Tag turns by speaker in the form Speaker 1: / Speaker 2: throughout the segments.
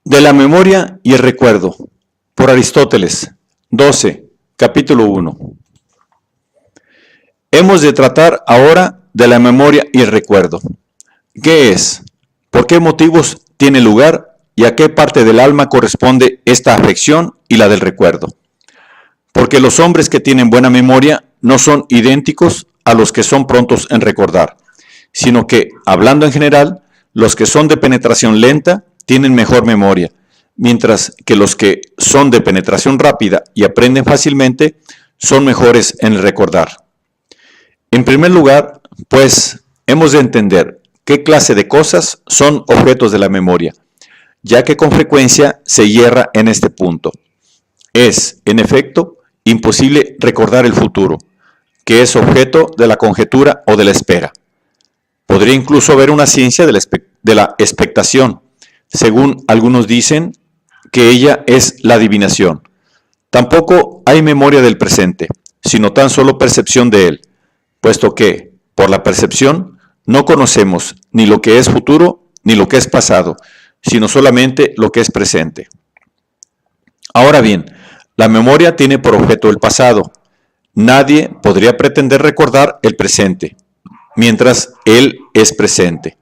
Speaker 1: De la memoria y el recuerdo, por Aristóteles, 12, capítulo 1. Hemos de tratar ahora de la memoria y el recuerdo. ¿Qué es? ¿Por qué motivos tiene lugar y a qué parte del alma corresponde esta afección y la del recuerdo? Porque los hombres que tienen buena memoria no son idénticos a los que son prontos en recordar, sino que, hablando en general, los que son de penetración lenta tienen mejor memoria, mientras que los que son de penetración rápida y aprenden fácilmente son mejores en el recordar. En primer lugar, pues, hemos de entender qué clase de cosas son objetos de la memoria, ya que con frecuencia se hierra en este punto. Es, en efecto, imposible recordar el futuro, que es objeto de la conjetura o de la espera. Podría incluso haber una ciencia de la expectación, según algunos dicen que ella es la adivinación. Tampoco hay memoria del presente, sino tan solo percepción de él, puesto que, por la percepción, no conocemos ni lo que es futuro ni lo que es pasado, sino solamente lo que es presente. Ahora bien, la memoria tiene por objeto el pasado. Nadie podría pretender recordar el presente, mientras él es presente.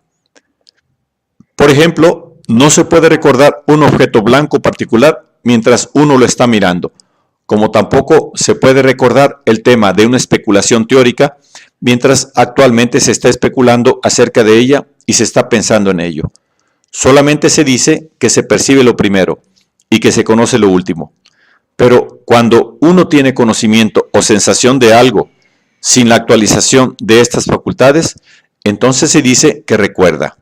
Speaker 1: Por ejemplo, no se puede recordar un objeto blanco particular mientras uno lo está mirando, como tampoco se puede recordar el tema de una especulación teórica mientras actualmente se está especulando acerca de ella y se está pensando en ello. Solamente se dice que se percibe lo primero y que se conoce lo último. Pero cuando uno tiene conocimiento o sensación de algo sin la actualización de estas facultades, entonces se dice que recuerda.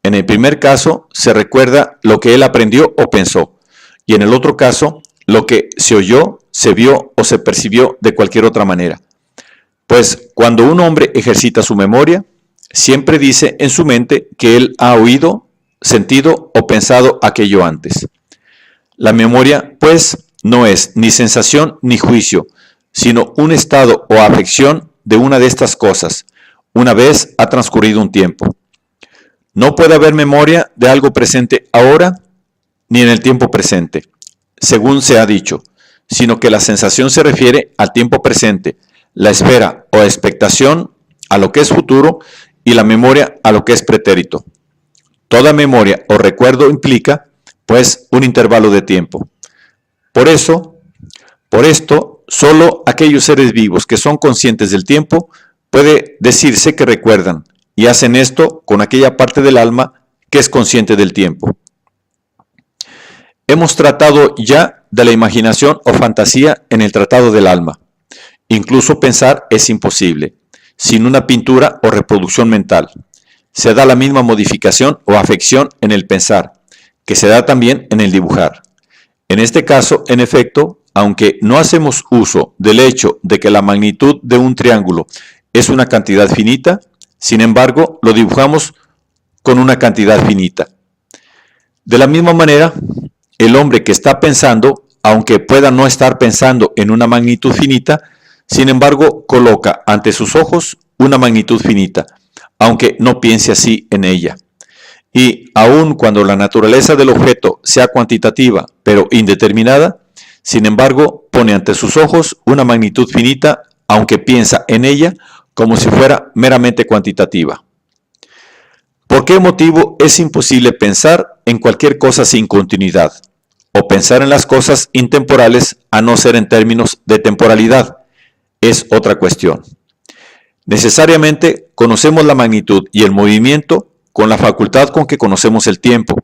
Speaker 1: En el primer caso, se recuerda lo que él aprendió o pensó, y en el otro caso, lo que se oyó, se vio o se percibió de cualquier otra manera. Pues cuando un hombre ejercita su memoria, siempre dice en su mente que él ha oído, sentido o pensado aquello antes. La memoria, pues, no es ni sensación ni juicio, sino un estado o afección de una de estas cosas, una vez ha transcurrido un tiempo. No puede haber memoria de algo presente ahora ni en el tiempo presente, según se ha dicho, sino que la sensación se refiere al tiempo presente, la espera o expectación a lo que es futuro y la memoria a lo que es pretérito. Toda memoria o recuerdo implica, pues, un intervalo de tiempo. Por esto, solo aquellos seres vivos que son conscientes del tiempo puede decirse que recuerdan, y hacen esto con aquella parte del alma que es consciente del tiempo. Hemos tratado ya de la imaginación o fantasía en el tratado del alma. Incluso pensar es imposible, sin una pintura o reproducción mental. Se da la misma modificación o afección en el pensar, que se da también en el dibujar. En este caso, en efecto, aunque no hacemos uso del hecho de que la magnitud de un triángulo es una cantidad finita, sin embargo, lo dibujamos con una cantidad finita. De la misma manera, el hombre que está pensando, aunque pueda no estar pensando en una magnitud finita, sin embargo, coloca ante sus ojos una magnitud finita, aunque no piense así en ella. Y aun cuando la naturaleza del objeto sea cuantitativa, pero indeterminada, sin embargo, pone ante sus ojos una magnitud finita, aunque piensa en ella como si fuera meramente cuantitativa. ¿Por qué motivo es imposible pensar en cualquier cosa sin continuidad? O pensar en las cosas intemporales a no ser en términos de temporalidad. Es otra cuestión. Necesariamente conocemos la magnitud y el movimiento con la facultad con que conocemos el tiempo,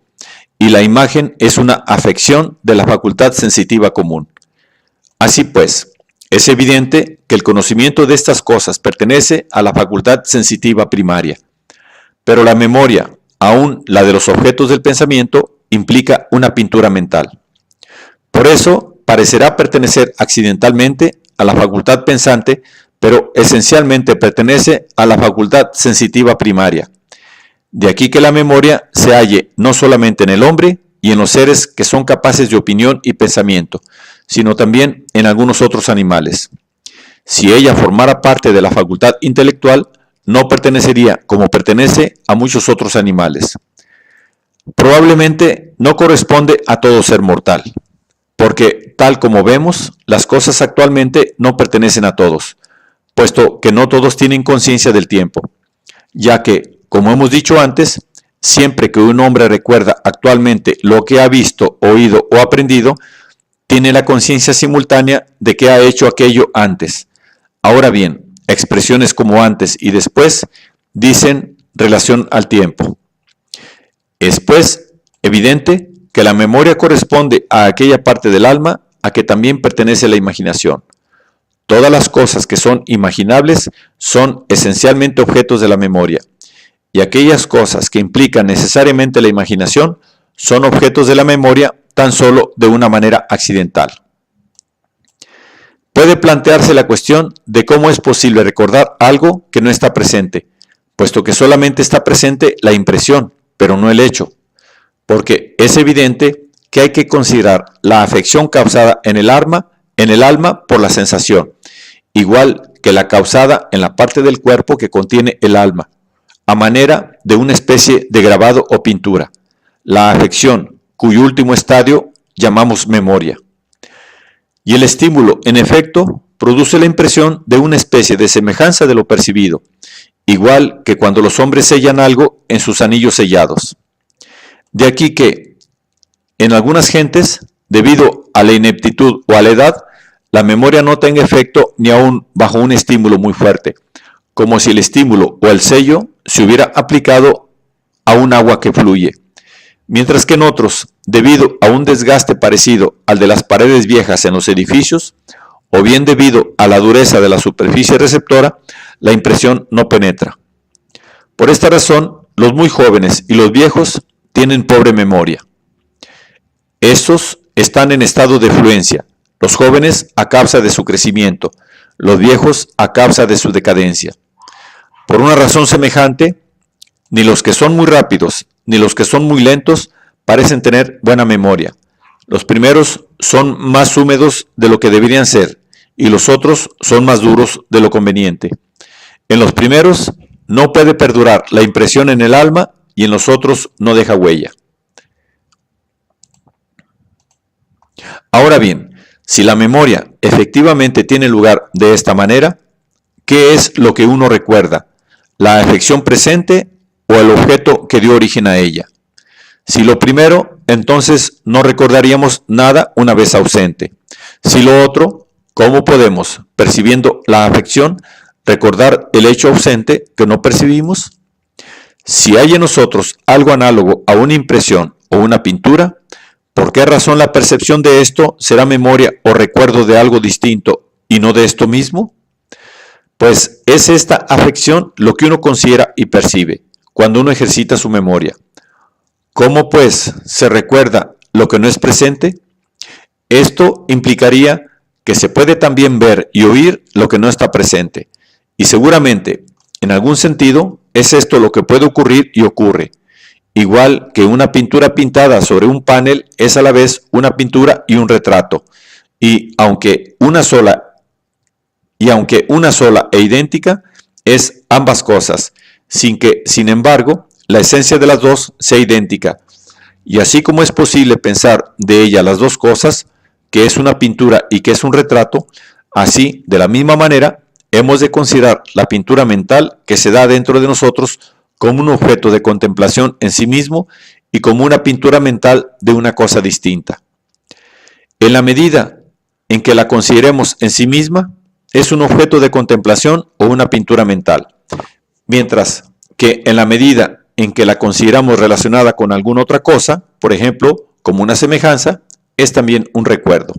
Speaker 1: y la imagen es una afección de la facultad sensitiva común. Así pues, es evidente que el conocimiento de estas cosas pertenece a la facultad sensitiva primaria, pero la memoria, aun la de los objetos del pensamiento, implica una pintura mental. Por eso, parecerá pertenecer accidentalmente a la facultad pensante, pero esencialmente pertenece a la facultad sensitiva primaria. De aquí que la memoria se halle no solamente en el hombre y en los seres que son capaces de opinión y pensamiento, sino también en algunos otros animales. Si ella formara parte de la facultad intelectual, no pertenecería como pertenece a muchos otros animales. Probablemente no corresponde a todo ser mortal, porque tal como vemos, las cosas actualmente no pertenecen a todos, puesto que no todos tienen conciencia del tiempo, ya que, como hemos dicho antes, siempre que un hombre recuerda actualmente lo que ha visto, oído o aprendido, tiene la conciencia simultánea de que ha hecho aquello antes. Ahora bien, expresiones como antes y después dicen relación al tiempo. Es pues evidente que la memoria corresponde a aquella parte del alma a que también pertenece la imaginación. Todas las cosas que son imaginables son esencialmente objetos de la memoria, y aquellas cosas que implican necesariamente la imaginación son objetos de la memoria tan solo de una manera accidental. Puede plantearse la cuestión de cómo es posible recordar algo que no está presente, puesto que solamente está presente la impresión, pero no el hecho, porque es evidente que hay que considerar la afección causada en el alma por la sensación, igual que la causada en la parte del cuerpo que contiene el alma, a manera de una especie de grabado o pintura, la afección cuyo último estadio llamamos memoria. Y el estímulo, en efecto, produce la impresión de una especie de semejanza de lo percibido, igual que cuando los hombres sellan algo en sus anillos sellados. De aquí que, en algunas gentes, debido a la ineptitud o a la edad, la memoria no tenga efecto ni aun bajo un estímulo muy fuerte, como si el estímulo o el sello se hubiera aplicado a un agua que fluye, mientras que en otros, debido a un desgaste parecido al de las paredes viejas en los edificios, o bien debido a la dureza de la superficie receptora, la impresión no penetra. Por esta razón, los muy jóvenes y los viejos tienen pobre memoria. Estos están en estado de fluencia, los jóvenes a causa de su crecimiento, los viejos a causa de su decadencia. Por una razón semejante, ni los que son muy rápidos ni los que son muy lentos parecen tener buena memoria. Los primeros son más húmedos de lo que deberían ser y los otros son más duros de lo conveniente. En los primeros no puede perdurar la impresión en el alma y en los otros no deja huella. Ahora bien, si la memoria efectivamente tiene lugar de esta manera, ¿qué es lo que uno recuerda? ¿La afección presente o el objeto que dio origen a ella? Si lo primero, entonces no recordaríamos nada una vez ausente. Si lo otro, ¿cómo podemos, percibiendo la afección, recordar el hecho ausente que no percibimos? Si hay en nosotros algo análogo a una impresión o una pintura, ¿por qué razón la percepción de esto será memoria o recuerdo de algo distinto y no de esto mismo? Pues es esta afección lo que uno considera y percibe cuando uno ejercita su memoria. ¿Cómo pues se recuerda lo que no es presente? Esto implicaría que se puede también ver y oír lo que no está presente. Y seguramente, en algún sentido, es esto lo que puede ocurrir y ocurre. Igual que una pintura pintada sobre un panel es a la vez una pintura y un retrato. Y aunque una sola e idéntica, es ambas cosas, sin que, sin embargo, la esencia de las dos sea idéntica. Y así como es posible pensar de ella las dos cosas, que es una pintura y que es un retrato, así, de la misma manera, hemos de considerar la pintura mental que se da dentro de nosotros como un objeto de contemplación en sí mismo y como una pintura mental de una cosa distinta. En la medida en que la consideremos en sí misma, es un objeto de contemplación o una pintura mental, mientras que en la medida en que la consideramos relacionada con alguna otra cosa, por ejemplo, como una semejanza, es también un recuerdo.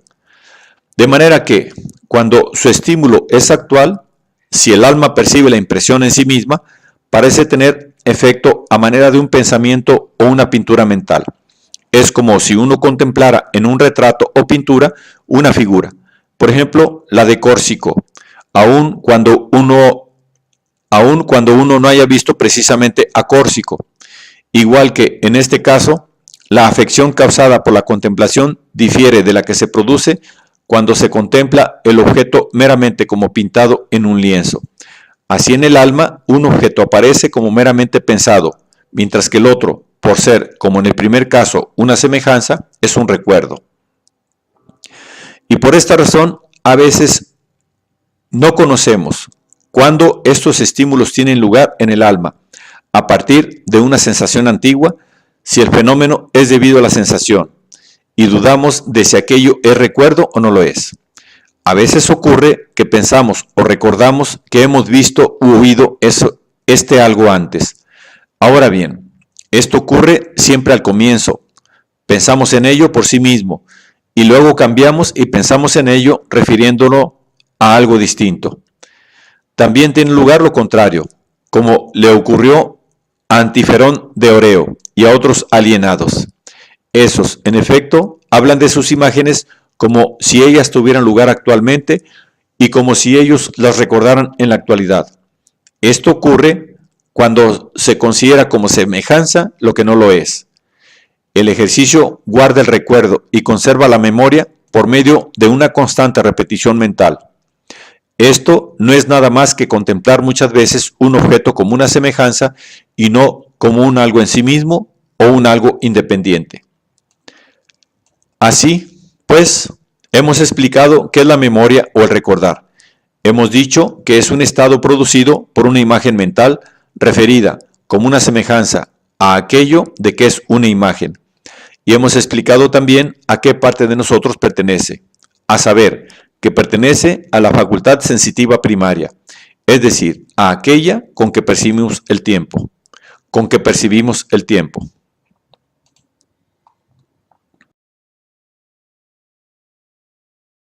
Speaker 1: De manera que, cuando su estímulo es actual, si el alma percibe la impresión en sí misma, parece tener efecto a manera de un pensamiento o una pintura mental. Es como si uno contemplara en un retrato o pintura una figura, por ejemplo, la de Córsico, aun cuando uno no haya visto precisamente a Córsico. Igual que en este caso, la afección causada por la contemplación difiere de la que se produce cuando se contempla el objeto meramente como pintado en un lienzo. Así en el alma, un objeto aparece como meramente pensado, mientras que el otro, por ser, como en el primer caso, una semejanza, es un recuerdo. Y por esta razón, a veces no conocemos cuándo estos estímulos tienen lugar en el alma, a partir de una sensación antigua, si el fenómeno es debido a la sensación, y dudamos de si aquello es recuerdo o no lo es. A veces ocurre que pensamos o recordamos que hemos visto u oído algo antes. Ahora bien, esto ocurre siempre al comienzo. Pensamos en ello por sí mismo y luego cambiamos y pensamos en ello refiriéndolo a algo distinto. También tiene lugar lo contrario, como le ocurrió a Antiferón de Oreo y a otros alienados. Esos, en efecto, hablan de sus imágenes como si ellas tuvieran lugar actualmente y como si ellos las recordaran en la actualidad. Esto ocurre cuando se considera como semejanza lo que no lo es. El ejercicio guarda el recuerdo y conserva la memoria por medio de una constante repetición mental. Esto no es nada más que contemplar muchas veces un objeto como una semejanza y no como un algo en sí mismo o un algo independiente. Así, pues, hemos explicado qué es la memoria o el recordar. Hemos dicho que es un estado producido por una imagen mental referida como una semejanza a aquello de que es una imagen. Y hemos explicado también a qué parte de nosotros pertenece, a saber, que pertenece a la facultad sensitiva primaria, es decir, a aquella con que percibimos el tiempo.